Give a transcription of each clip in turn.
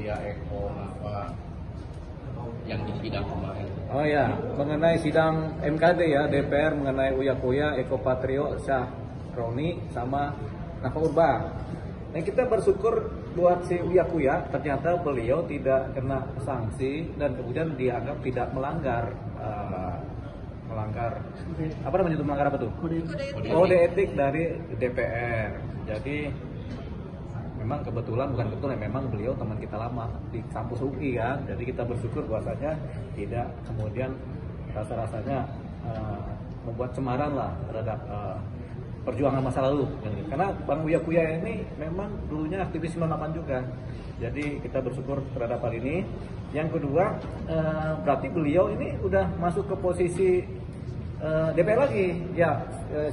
Uya Eko apa yang di sidang kemarin. Oh ya, mengenai sidang MKD ya, DPR mengenai Uya Kuya, Eko Patrio, Syahroni, sama Nafa Urba. Nah, kita bersyukur buat si Uya Kuya, ternyata beliau tidak kena sanksi dan kemudian dianggap tidak melanggar apa namanya itu, melanggar apa tuh? Kode etik dari DPR. Jadi memang memang beliau teman kita lama di kampus UI kan. Jadi kita bersyukur bahwasanya tidak kemudian rasanya membuat cemaran lah terhadap perjuangan masa lalu. Karena Bang Uya Kuya ini memang dulunya aktivis 98 juga. Jadi kita bersyukur terhadap hal ini. Yang kedua, berarti beliau ini udah masuk ke posisi DPR lagi. Ya,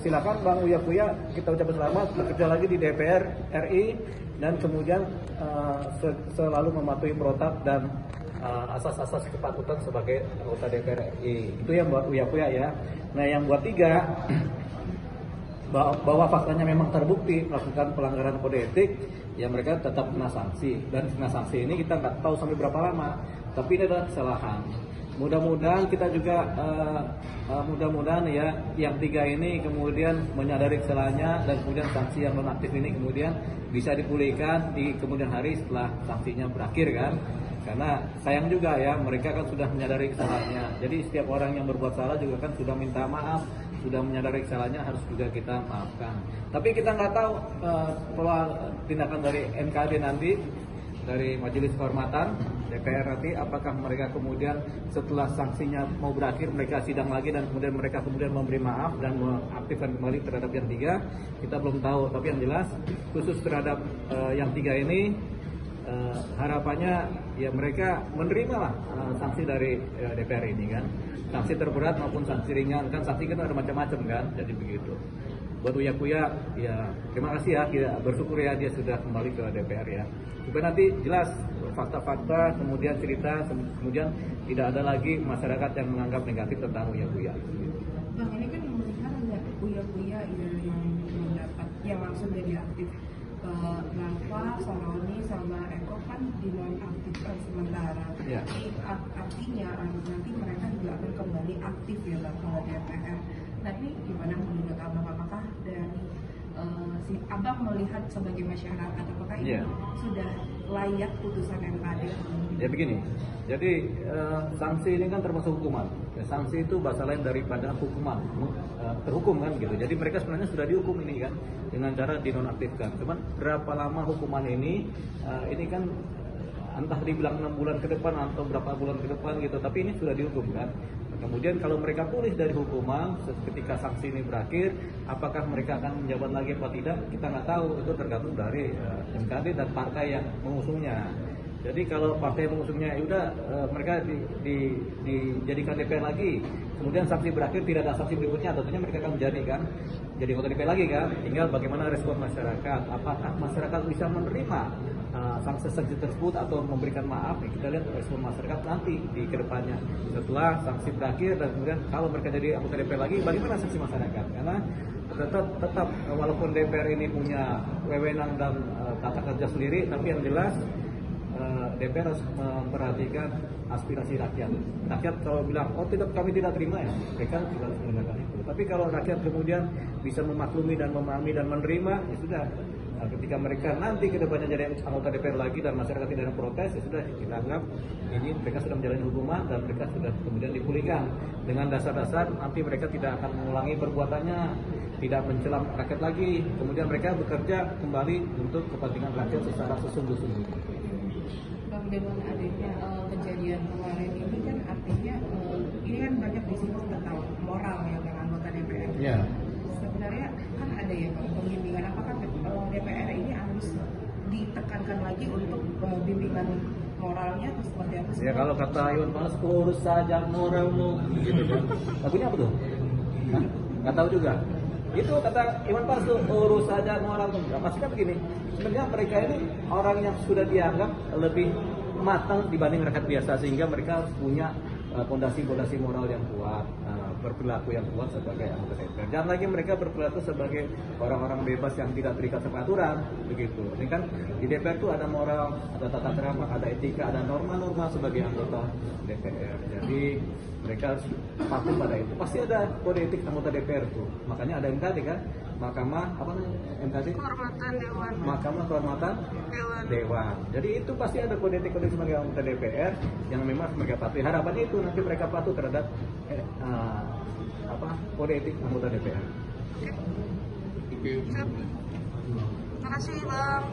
silakan Bang Uya Kuya, kita ucapkan selamat bekerja lagi di DPR RI dan kemudian selalu mematuhi protap dan asas-asas kepatutan sebagai anggota DPR RI. Itu yang buat Uya Kuya ya. Nah, yang buat tiga, bahwa faktanya memang terbukti melakukan pelanggaran kode etik, ya mereka tetap kena sanksi. Dan kena sanksi ini kita nggak tahu sampai berapa lama, tapi ini adalah kesalahan. Mudah-mudahan kita juga mudah-mudahan ya yang tiga ini kemudian menyadari kesalahannya dan kemudian sanksi yang nonaktif ini kemudian bisa dipulihkan di kemudian hari setelah sanksinya berakhir kan. Karena sayang juga ya, mereka kan sudah menyadari kesalahannya. Jadi setiap orang yang berbuat salah juga kan sudah minta maaf, sudah menyadari kesalahannya, harus juga kita maafkan. Tapi kita nggak tahu pola tindakan dari MKD nanti, dari Majelis Kehormatan DPR nanti, apakah mereka kemudian setelah sanksinya mau berakhir mereka sidang lagi dan kemudian mereka kemudian memberi maaf dan mengaktifkan kembali terhadap yang tiga. Kita belum tahu, tapi yang jelas khusus terhadap yang tiga ini harapannya ya mereka menerima lah sanksi dari DPR ini kan, sanksi terberat maupun sanksi ringan kan. Sanksi kan ada macam-macam kan, jadi begitu. Buat Uya Kuya ya terima kasih ya, kita bersyukur ya dia sudah kembali ke DPR ya, supaya nanti jelas fakta-fakta, kemudian cerita, kemudian tidak ada lagi masyarakat yang menganggap negatif tentang Uya Kuya. Bang, ini kan yang melihat ada Uya Kuya yang mendapat yang langsung jadi aktif. Nafa, Syahroni, sama Eko kan dinonaktifkan sementara. Ya. Artinya nanti mereka juga akan kembali aktif ya Bang ke DPR. Nah ini gimana menurut Abang, apakah dari si Abang melihat sebagai masyarakat, apakah ini sudah layak putusan MKD? Ya begini, jadi sanksi ini kan termasuk hukuman. Ya, sanksi itu bahasa lain daripada hukuman, terhukum kan gitu. Jadi mereka sebenarnya sudah dihukum ini kan dengan cara dinonaktifkan. Cuman berapa lama hukuman ini kan entah dibilang 6 bulan ke depan atau berapa bulan ke depan gitu. Tapi ini sudah dihukum kan. Kemudian kalau mereka pulih dari hukuman ketika sanksi ini berakhir, apakah mereka akan menjabat lagi atau tidak, kita nggak tahu. Itu tergantung dari MKD dan partai yang mengusungnya. Jadi kalau partai yang mengusungnya udah mereka dijadikan DPR lagi, kemudian sanksi berakhir tidak ada sanksi berikutnya, tentunya mereka akan menjadikan jadi anggota DPR lagi kan. Tinggal bagaimana respon masyarakat, apakah masyarakat bisa menerima sanksi tersebut atau memberikan maaf. Kita lihat respon masyarakat nanti di kedepannya setelah sanksi berakhir, dan kemudian kalau mereka jadi anggota DPR lagi, bagaimana sanksi masyarakat. Karena tetap walaupun DPR ini punya wewenang dan tata kerja sendiri, tapi yang jelas DPR harus memperhatikan aspirasi rakyat. Rakyat kalau bilang, oh tidak, kami tidak terima, ya mereka tidak harus mendengarkan itu. Tapi kalau rakyat kemudian bisa memaklumi dan memahami dan menerima, ya sudah. Nah, ketika mereka nanti kedepannya jadi anggota DPR lagi dan masyarakat tidak ada protes, ya sudah, kita anggap ini mereka sudah menjalani hukuman dan mereka sudah kemudian dipulihkan dengan dasar-dasar nanti mereka tidak akan mengulangi perbuatannya, tidak mencelam rakyat lagi, kemudian mereka bekerja kembali untuk kepentingan rakyat secara sesungguh-sungguhnya. Bang, dengan adanya kejadian kemarin ini kan artinya ini kan banyak di sini sudah tahu moral ya Bang anggota DPR. Ya. Sebenarnya kan ada ya Bang pembimbingan, apakah DPR ini harus ditekankan lagi untuk bimbingan moralnya atau seperti apa sih? Ya kalau kata Iwan Fals, urus saja moralmu gitu kan. Lagunya apa tuh? Nah, nggak tahu juga. Itu kata Iwan Fals tuh, urus saja moralmu. Maksudnya begini, sebenarnya mereka ini orang yang sudah dianggap lebih matang dibanding rakyat biasa, sehingga mereka punya fondasi-fondasi moral yang kuat, berperilaku yang kuat sebagai anggota DPR. Jangan lagi mereka berperilaku sebagai orang-orang bebas yang tidak terikat sama aturan, begitu. Ini kan di DPR itu ada moral, ada tata krama, ada etika, ada norma-norma sebagai anggota DPR. Jadi mereka harus patuh pada itu. Pasti ada kode etik anggota DPR itu. Makanya ada MKD kan, Mahkamah apa namanya MKD? Kehormatan Dewan. Mahkamah Kehormatan Dewan. Jadi itu pasti ada kode etik sebagai anggota DPR yang memang mereka patuhi. Harapannya itu nanti mereka patuh terhadap kode etik anggota DPR. Oke. Terima kasih Bang.